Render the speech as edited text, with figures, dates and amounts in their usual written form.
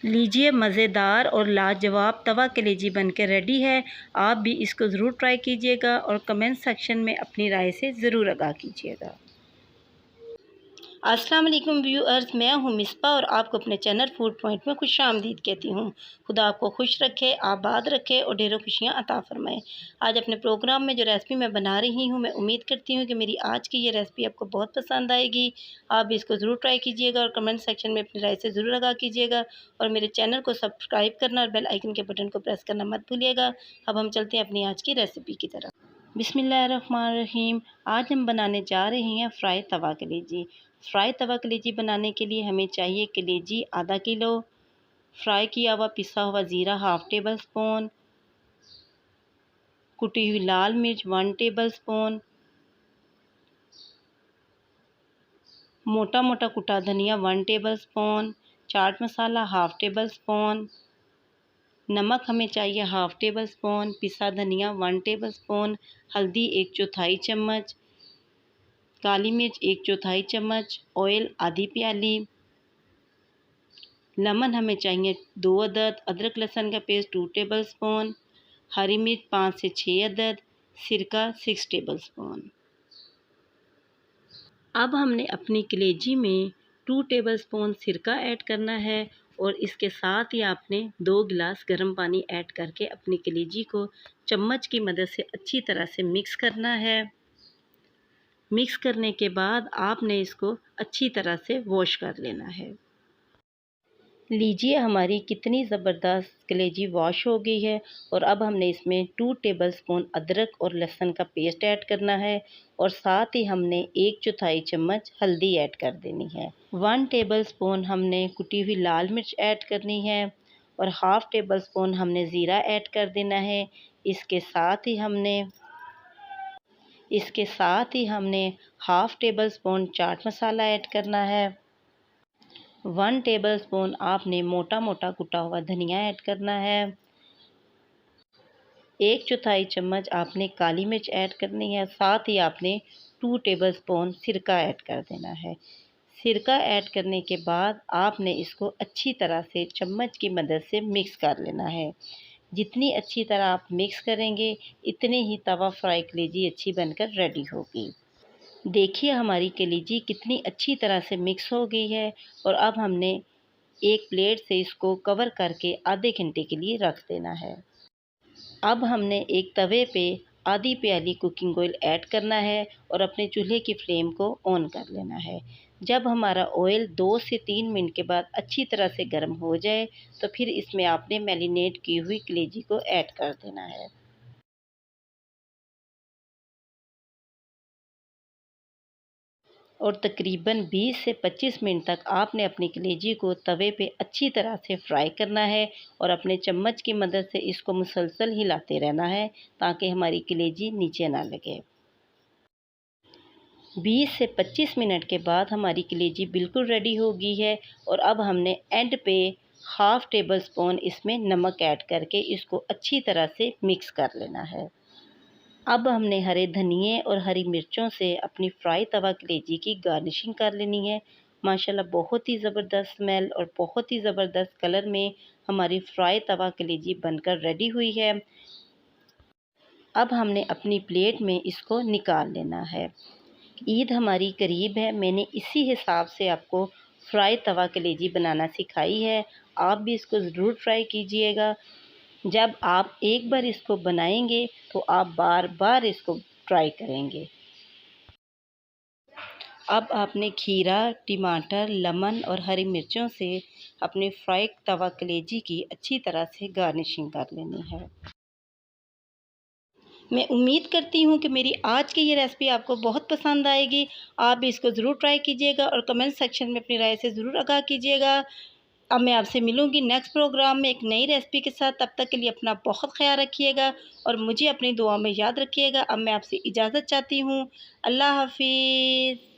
लीजिए, मज़ेदार और लाजवाब तवा कलेजी बनकर रेडी है। आप भी इसको ज़रूर ट्राई कीजिएगा और कमेंट सेक्शन में अपनी राय से ज़रूर आगाह कीजिएगा। अस्सलाम वालेकुम व्यूअर्स, मैं हूं मिसबा और आपको अपने चैनल फूड पॉइंट में खुशामदीद कहती हूं। खुदा आपको खुश रखे, आबाद रखे और ढेरों खुशियां अता फरमाए। आज अपने प्रोग्राम में जो रेसिपी मैं बना रही हूं, मैं उम्मीद करती हूं कि मेरी आज की ये रेसिपी आपको बहुत पसंद आएगी। आप भी इसको ज़रूर ट्राई कीजिएगा और कमेंट सेक्शन में अपनी राय से ज़रूर आगाह कीजिएगा और मेरे चैनल को सब्सक्राइब करना और बेल आइकन के बटन को प्रेस करना मत भूलिएगा। अब हम चलते हैं अपनी आज की रेसिपी की तरफ। बिस्मिल्लाहिर्रहमानिर्रहीम। आज हम बनाने जा रहे हैं फ्राई तवा कलेजी। फ्राई तवा कलेजी बनाने के लिए हमें चाहिए कलेजी आधा किलो, फ्राई किया हुआ पिसा हुआ ज़ीरा हाफ़ टेबल स्पून, कुटी हुई लाल मिर्च 1 टेबल स्पून, मोटा मोटा कुटा धनिया 1 table spoon, chaat masala half table spoon, नमक हमें चाहिए हाफ़ टेबल स्पून, पिसा धनिया 1 टेबल स्पून, हल्दी 1/4 चम्मच, काली मिर्च 1/4 चम्मच, ऑयल आधी प्याली, लेमन हमें चाहिए 2 अदद, अदरक लहसुन का पेस्ट 2 टेबल स्पून, हरी मिर्च 5 से 6 अदद, सिरका 6 टेबल स्पून। अब हमने अपनी कलेजी में 2 टेबल स्पून सिरका ऐड करना है और इसके साथ ही आपने 2 गिलास गर्म पानी ऐड करके अपनी कलेजी को चम्मच की मदद से अच्छी तरह से मिक्स करना है। मिक्स करने के बाद आपने इसको अच्छी तरह से वॉश कर लेना है। लीजिए, हमारी कितनी ज़बरदस्त कलेजी वॉश हो गई है और अब हमने इसमें 2 टेबल स्पून अदरक और लहसुन का पेस्ट ऐड करना है और साथ ही हमने 1/4 चम्मच हल्दी ऐड कर देनी है। 1 टेबल स्पून हमने कुटी हुई लाल मिर्च ऐड करनी है और हाफ़ टेबल स्पून हमने ज़ीरा ऐड कर देना है। इसके साथ ही हमने half table spoon chaat masala add करना है। 1 टेबल स्पून आपने मोटा मोटा कुटा हुआ धनिया ऐड करना है। 1/4 चम्मच आपने काली मिर्च ऐड करनी है। साथ ही आपने 2 टेबल स्पून सिरका ऐड कर देना है। सिरका ऐड करने के बाद आपने इसको अच्छी तरह से चम्मच की मदद से मिक्स कर लेना है। जितनी अच्छी तरह आप मिक्स करेंगे, इतने ही तवा फ्राई कलेजी अच्छी बनकर रेडी होगी। देखिए, हमारी कलेजी कितनी अच्छी तरह से मिक्स हो गई है और अब हमने एक प्लेट से इसको कवर करके आधे घंटे के लिए रख देना है। अब हमने एक तवे पे आधी प्याली कुकिंग ऑयल ऐड करना है और अपने चूल्हे की फ्लेम को ऑन कर लेना है। जब हमारा ऑयल 2 से 3 मिनट के बाद अच्छी तरह से गर्म हो जाए तो फिर इसमें आपने मैरिनेट की हुई कलेजी को ऐड कर देना है। और तकरीबन 20 से 25 मिनट तक आपने अपनी कलेजी को तवे पे अच्छी तरह से फ्राई करना है और अपने चम्मच की मदद से इसको मुसलसल हिलाते रहना है ताकि हमारी कलेजी नीचे ना लगे। 20 से 25 मिनट के बाद हमारी कलेजी बिल्कुल रेडी हो गई है और अब हमने एंड पे हाफ़ टेबल स्पून इसमें नमक ऐड करके इसको अच्छी तरह से मिक्स कर लेना है। अब हमने हरे धनिए और हरी मिर्चों से अपनी फ्राई तवा कलेजी की गार्निशिंग कर लेनी है। माशाल्लाह बहुत ही ज़बरदस्त स्मेल और बहुत ही ज़बरदस्त कलर में हमारी फ्राई तवा कलेजी बनकर रेडी हुई है। अब हमने अपनी प्लेट में इसको निकाल लेना है। ईद हमारी करीब है, मैंने इसी हिसाब से आपको फ्राई तवा कलेजी बनाना सिखाई है। आप भी इसको ज़रूर ट्राई कीजिएगा। जब आप एक बार इसको बनाएंगे तो आप बार बार इसको ट्राई करेंगे। अब आपने खीरा, टमाटर, लेमन और हरी मिर्चों से अपने फ्राई तवा कलेजी की अच्छी तरह से गार्निशिंग कर लेनी है। मैं उम्मीद करती हूँ कि मेरी आज की ये रेसिपी आपको बहुत पसंद आएगी। आप भी इसको ज़रूर ट्राई कीजिएगा और कमेंट सेक्शन में अपनी राय से ज़रूर आगाह कीजिएगा। अब मैं आपसे मिलूँगी नेक्स्ट प्रोग्राम में एक नई रेसिपी के साथ। तब तक के लिए अपना बहुत ख़्याल रखिएगा और मुझे अपनी दुआ में याद रखिएगा। अब मैं आपसे इजाज़त चाहती हूँ। अल्लाह हाफ़िज़।